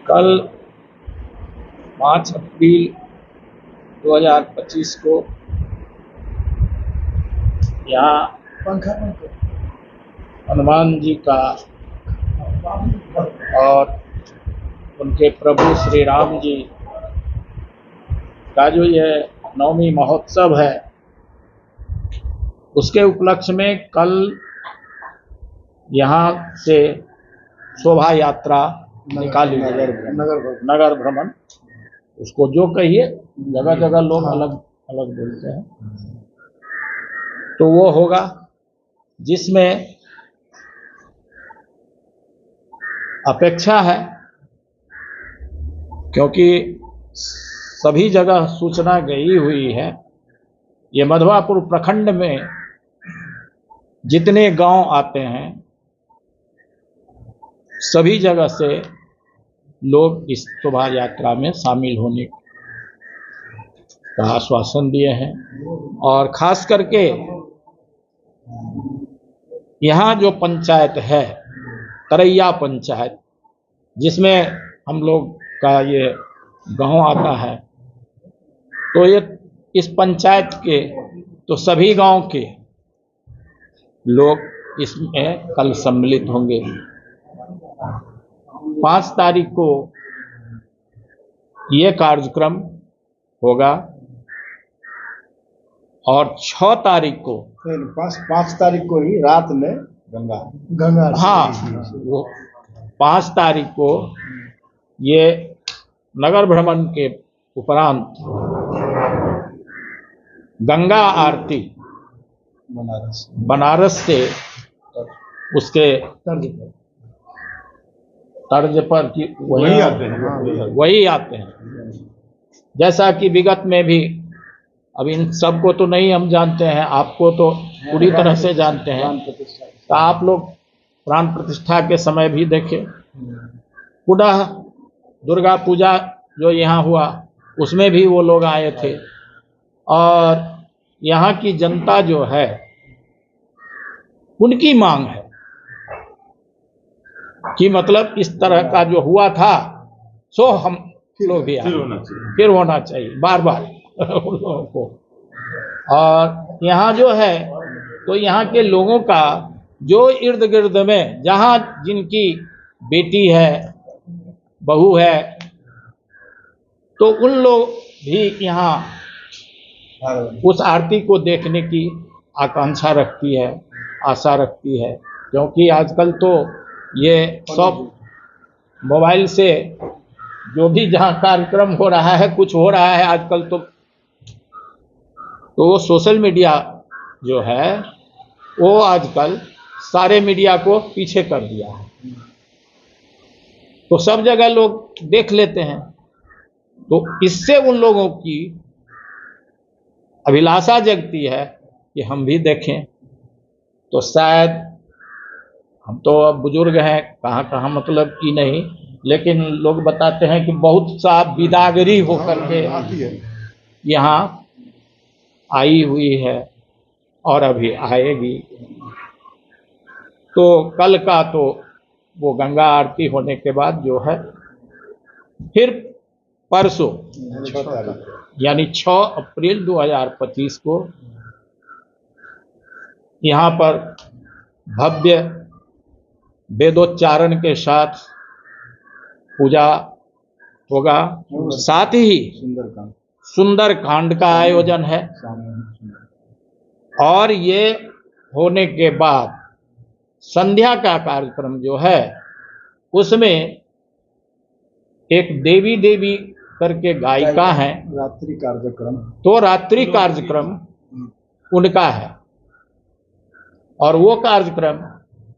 कल 5 अप्रैल 2025 को यहाँ हनुमान जी का और उनके प्रभु श्री राम जी का जो ये नवमी महोत्सव है, उसके उपलक्ष्य में कल यहाँ से शोभा यात्रा निकाली गई। नगर भ्रमण उसको जो कहिए, जगह जगह लोग अलग अलग बोलते हैं, तो वो होगा जिसमें अपेक्षा है, क्योंकि सभी जगह सूचना गई हुई है। ये मधवापुर प्रखंड में जितने गांव आते हैं, सभी जगह से लोग इस शोभा यात्रा में शामिल होने का आश्वासन दिए हैं। और खास करके यहाँ जो पंचायत है, तरैया पंचायत, जिसमें हम लोग का ये गांव आता है, तो ये इस पंचायत के तो सभी गांव के लोग इसमें कल सम्मिलित होंगे। 5 तारीख को ये कार्यक्रम होगा और 6 तारीख को 5 तारीख को ही रात में गंगा हाँ, वो 5 तारीख को ये नगर भ्रमण के उपरांत गंगा आरती बनारस से उसके तर्ज पर कि वही आते हैं। जैसा कि विगत में भी, अब इन सबको तो नहीं हम जानते हैं, आपको तो पूरी तरह से जानते हैं, तो आप लोग प्राण प्रतिष्ठा के समय भी देखे, पुनः दुर्गा पूजा जो यहाँ हुआ उसमें भी वो लोग आए थे। और यहाँ की जनता जो है, उनकी मांग है कि मतलब इस तरह का जो हुआ था सो हम लोग भी फिर होना चाहिए बार बार उन लोगों को। और यहाँ जो है, तो यहाँ के लोगों का जो इर्द गिर्द में जहाँ जिनकी बेटी है, बहू है, तो उन लोग भी यहाँ उस आरती को देखने की आकांक्षा रखती है, आशा रखती है। क्योंकि आजकल तो ये सब मोबाइल से जो भी जहाँ कार्यक्रम हो रहा है, कुछ हो रहा है आजकल, तो वो सोशल मीडिया जो है वो आजकल सारे मीडिया को पीछे कर दिया है, तो सब जगह लोग देख लेते हैं। तो इससे उन लोगों की अभिलाषा जगती है कि हम भी देखें। तो शायद हम तो अब बुजुर्ग हैं, कहाँ मतलब कि नहीं, लेकिन लोग बताते हैं कि बहुत सा बिदागरी होकर के यहाँ आई हुई है और अभी आएगी। तो कल का तो वो गंगा आरती होने के बाद जो है, फिर परसों यानी 6 अप्रैल 2025 को यहाँ पर भव्य वेदोच्चारण के साथ पूजा होगा। साथ ही सुंदरकांड का आयोजन है। और ये होने के बाद संध्या का कार्यक्रम जो है, उसमें एक देवी करके गायिका हैं, रात्रि कार्यक्रम, तो रात्रि कार्यक्रम उनका है। और वो कार्यक्रम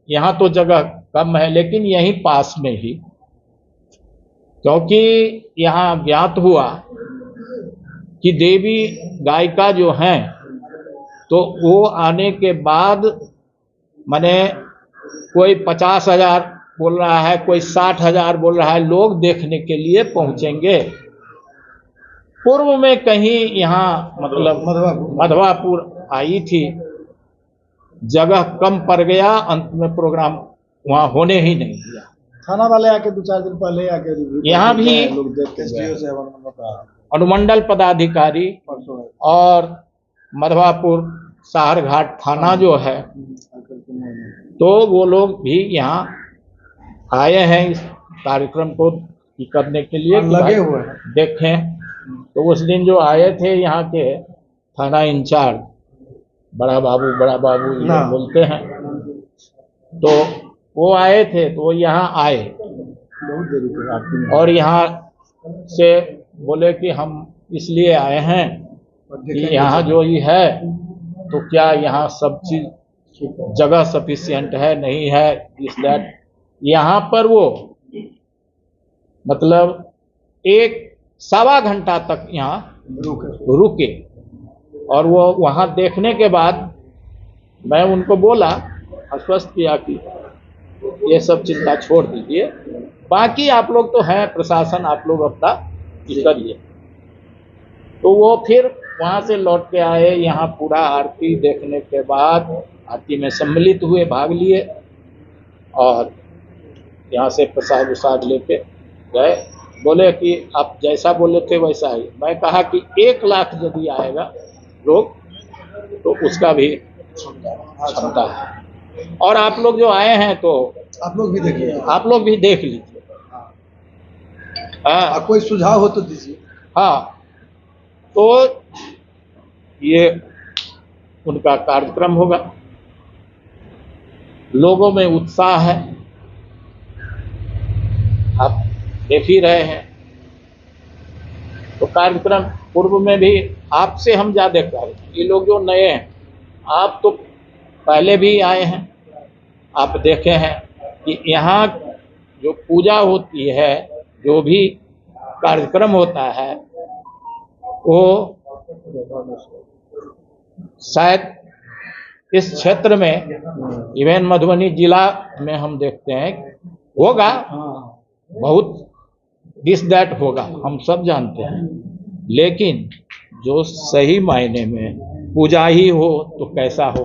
यहाँ तो जगह कम है, लेकिन यहीं पास में ही, क्योंकि यहाँ ज्ञात हुआ कि देवी गायिका जो हैं, तो वो आने के बाद माने कोई 50,000 बोल रहा है, कोई 60,000 बोल रहा है, लोग देखने के लिए पहुंचेंगे। पूर्व में कहीं यहाँ मतलब मधवापुर आई थी, जगह कम पड़ गया, अंत में प्रोग्राम वहाँ होने ही नहीं दिया। थाना वाले आके 2-4 दिन पहले आके यहाँ भी लोग देख के गए। का अनुमंडल पदाधिकारी परसों है। और मधवापुर साहरघाट थाना जो है, तो वो लोग भी यहाँ आए हैं इस कार्यक्रम को करने के लिए, लगे हुए हैं। देखें। तो उस दिन जो आए थे यहाँ के थाना इंचार्ज बड़ा बाबू ये लोग बोलते हैं, तो वो आए थे, तो वो यहाँ आए बहुत देरी तक आपकी और यहाँ से बोले कि हम इसलिए आए हैं कि यहाँ जो ये है तो क्या यहाँ सब चीज जगह सफिशिएंट है, नहीं है, इस दैट। यहाँ पर वो मतलब 1-1.25 घंटा तक यहाँ रुके और वो वहाँ देखने के बाद मैं उनको बोला, आश्वस्त किया कि ये सब चिंता छोड़ दीजिए, बाकी आप लोग तो हैं प्रशासन, आप लोग अपना करिए। तो वो फिर वहाँ से लौट के आए, यहाँ पूरा आरती देखने के बाद आरती में सम्मिलित हुए, भाग लिए और यहाँ से प्रसाद उसाद लेके गए। बोले कि आप जैसा बोले थे वैसा ही। मैं कहा कि 1 लाख यदि आएगा लोग तो उसका भी क्षमता है, और आप लोग जो आए हैं तो आप लोग भी देखिए, आप लोग भी देख लीजिए। हाँ, कोई सुझाव हो तो दीजिए। हाँ, तो ये उनका कार्यक्रम होगा। लोगों में उत्साह है, आप देख ही रहे हैं। तो कार्यक्रम पूर्व में भी आपसे हम ज्यादा कर, ये लोग जो नए हैं, आप तो पहले भी आए हैं, आप देखे हैं कि यहाँ जो पूजा होती है, जो भी कार्यक्रम होता है, वो शायद इस क्षेत्र में, इवन मधुबनी जिला में हम देखते हैं होगा, बहुत दिस दैट होगा, हम सब जानते हैं। लेकिन जो सही मायने में पूजा ही हो तो कैसा हो,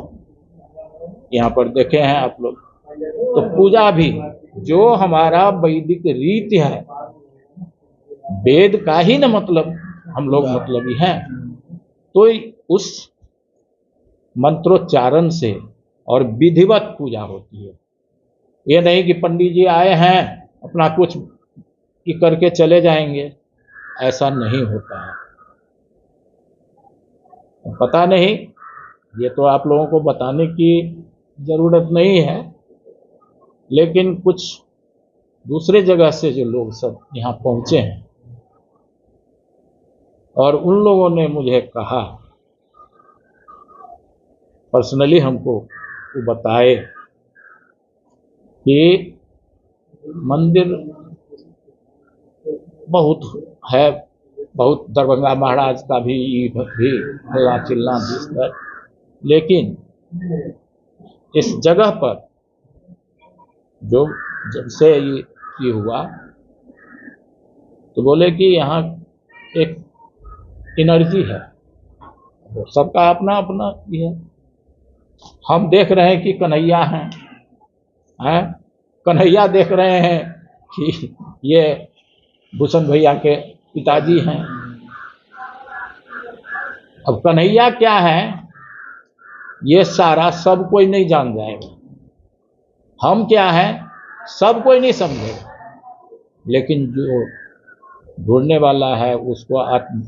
यहाँ पर देखे हैं आप लोग। तो पूजा भी जो हमारा वैदिक रीति है, वेद का ही न मतलब हम लोग मतलबी हैं, तो उस मंत्रोच्चारण से और विधिवत पूजा होती है। ये नहीं कि पंडित जी आए हैं अपना कुछ की करके चले जाएंगे, ऐसा नहीं होता है। पता नहीं, ये तो आप लोगों को बताने की जरूरत नहीं है, लेकिन कुछ दूसरे जगह से जो लोग सब यहाँ पहुंचे हैं और उन लोगों ने मुझे कहा, पर्सनली हमको वो बताए कि मंदिर बहुत है, बहुत दरभंगा महाराज का भी हल्ला चिल्ला जिसका, लेकिन इस जगह पर जो जब से ये हुआ तो बोले कि यहाँ एक एनर्जी है, तो सबका अपना अपना ये है। हम देख रहे हैं कि कन्हैया हैं, कन्हैया देख रहे हैं कि ये भूषण भैया के पिताजी हैं। अब कन्हैया क्या है, ये सारा सब कोई नहीं जान जाएगा। हम क्या है, सब कोई नहीं समझेगा, लेकिन जो ढूंढने वाला है उसको आत्म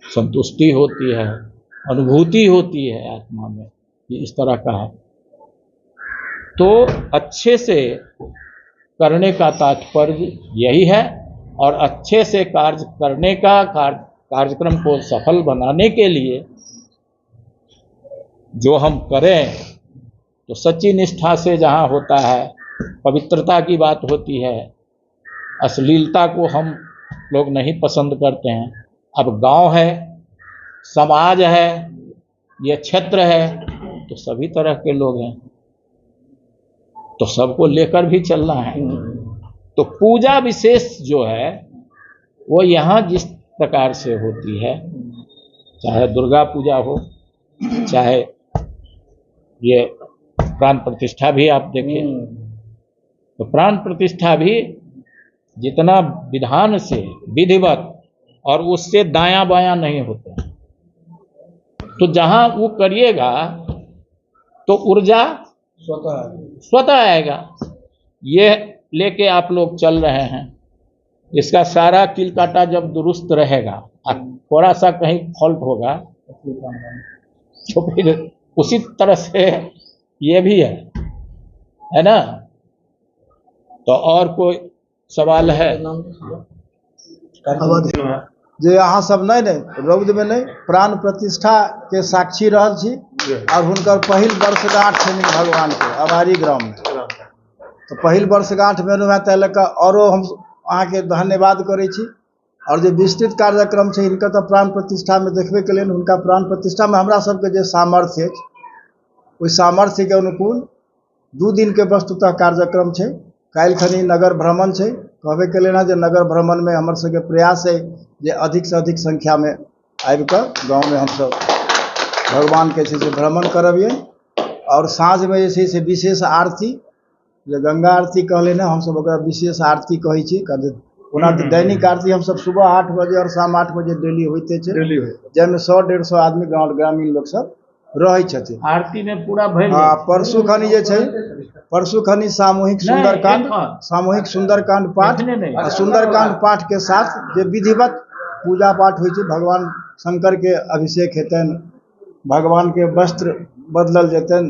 संतुष्टि होती है, अनुभूति होती है आत्मा में कि इस तरह का है। तो अच्छे से करने का तात्पर्य यही है, और अच्छे से कार्य करने का, कार्यक्रम को सफल बनाने के लिए जो हम करें तो सच्ची निष्ठा से जहाँ होता है, पवित्रता की बात होती है, अश्लीलता को हम लोग नहीं पसंद करते हैं। अब गांव है, समाज है, ये क्षेत्र है, तो सभी तरह के लोग हैं, तो सबको लेकर भी चलना है। तो पूजा विशेष जो है वो यहाँ जिस प्रकार से होती है, चाहे दुर्गा पूजा हो, चाहे ये प्राण प्रतिष्ठा भी आप देखें, तो प्राण प्रतिष्ठा भी जितना विधान से विधिवत और उससे दायां बायां नहीं होता, तो जहां वो करिएगा तो ऊर्जा स्वतः आएगा। ये लेके आप लोग चल रहे हैं। इसका सारा कील काटा जब दुरुस्त रहेगा और थोड़ा सा कहीं फॉल्ट होगा तो फिर उसी तरह से ये भी है ना। तो और कोई सवाल है? जे अहाँ सब नहीं रौद में नहीं प्राण प्रतिष्ठा के साक्षी रहल छी और हुनकर पहिल वर्षगांठ छनि भगवान के अवारी ग्राम में। तो पहिल वर्षगांठ में ताहि लऽ कऽ औरो हम अहाँ के धन्यवाद करै छी। और जो विस्तृत कार्यक्रम छै हिनकर तो प्राण प्रतिष्ठा में देखबे के लेल हुनका प्राण प्रतिष्ठा में हमरा सबके जे सामर्थ्य अछि ओहि सामर्थ्य के अनुकूल 2 दिन के वस्तुतः कार्यक्रम छै। काल्हि खनी नगर भ्रमण छै। कहबे के लेल जे नगर भ्रमण में हमर सबके प्रयास है जे अधिक से अधिक संख्या में आबि कऽ गाँव में हम सब भगवान के से भ्रमण करबिए। और साँझ में जे से विशेष आरती जे गंगा आरती कहले ना हम सब ओकरा विशेष आरती कहै छी। ओना तो दैनिक आरती हम सब सुबह 8 बजे और शाम 8 बजे डेली होते छै, जाहिमे 100-150 आदमी गाँव ग्रामीण लोग सब रहै छथिन। आरती में पूरा भइल। हाँ, परसू खनी जे छै परसू खनी सामूहिक सुंदरकांड पाठ आ सुंदरकांड पाठ के साथ जे विधिवत पूजा पाठ होइ छै। भगवान शंकर के अभिषेक हेतन, भगवान के वस्त्र बदलल जेतन,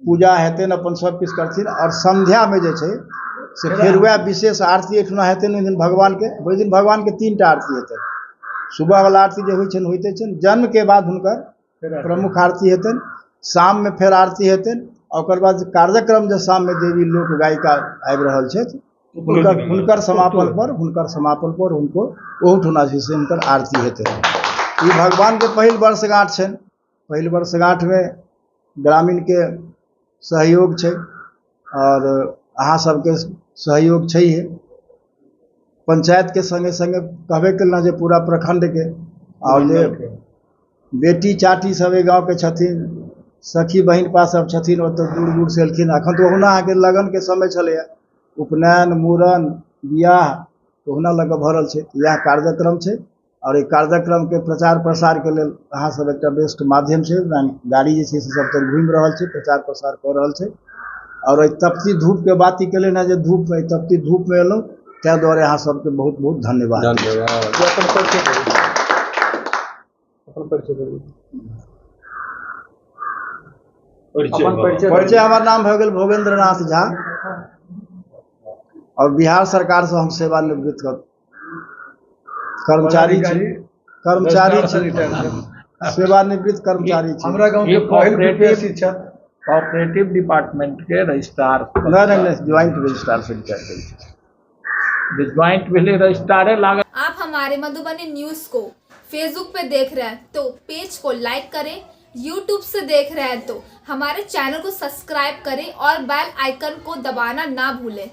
पूजा हेतन, अपन सब किछु करथिन। और संध्या में जे छै से फिर वह विशेष आरती एठुना हेतन। ओहि दिन भगवान के 3 टा आरती हेतन। सुबह वाला आरती जे होइ छनि होइते छनि, जन्म के बाद हुनकर प्रमुख आरती हेतन, शाम में फिर आरती हेतन। और ओकर बाद कार्यक्रम जो शाम में देवी लोक गायिका आबि रहल छथि हुनकर समापन पर हुनको ओहुठुना से हुनकर आरती हेतै। ई भगवान के पहिल वर्षगांठ छनि। पहिल वर्षगांठ में ग्रामीण के सहयोग छै और अहाँ सबके सहयोग छैहे। पंचायत के संगे संगे कहबे केलहुँ जे पूरा प्रखंड के और जे बेटी चाटी सब गाँव के छथिन, सखी बहिन पा सब छथिन, ओतऽ दूर दूर से एलखिन। अखन तो ओहुना अहाँके लगन के समय छलैया, उपनयन मूड़न बियाह ओहुना लग भरल छै। यह कार्यक्रम छै और एक कार्यक्रम के प्रचार प्रसार के लेल अहाँ सब एकटा बेस्ट माध्यम छै। गाड़ी जे छै से सब तर घूमि रहल छै, प्रचार प्रसार कर रहल छै। और तपती धूप के बात ही केले ना जे धूप में तपती धूप में एलहुँ ताहि दुआरे अहाँ सबके बहुत बहुत धन्यवाद। परिचय हमार नाम भऽ गेल भोगेंद्र नाथ झा और बिहार सरकार से हम सेवानिवृत्त कर्मचारी सेवानिवृत्त कर्मचारी छी। हमरा गांव के कोऑपरेटिव डिपार्टमेंट के रजिस्ट्रार नहीं ज्वाइंट रजिस्ट्रार से ज्वाइंट भेले रजिस्ट्रारे लागल। आप हमारे मधुबनी न्यूज को फेसबुक पे देख रहे हैं तो पेज को लाइक करें, यूट्यूब से देख रहे हैं तो हमारे चैनल को सब्सक्राइब करें और बेल आइकन को दबाना ना भूलें।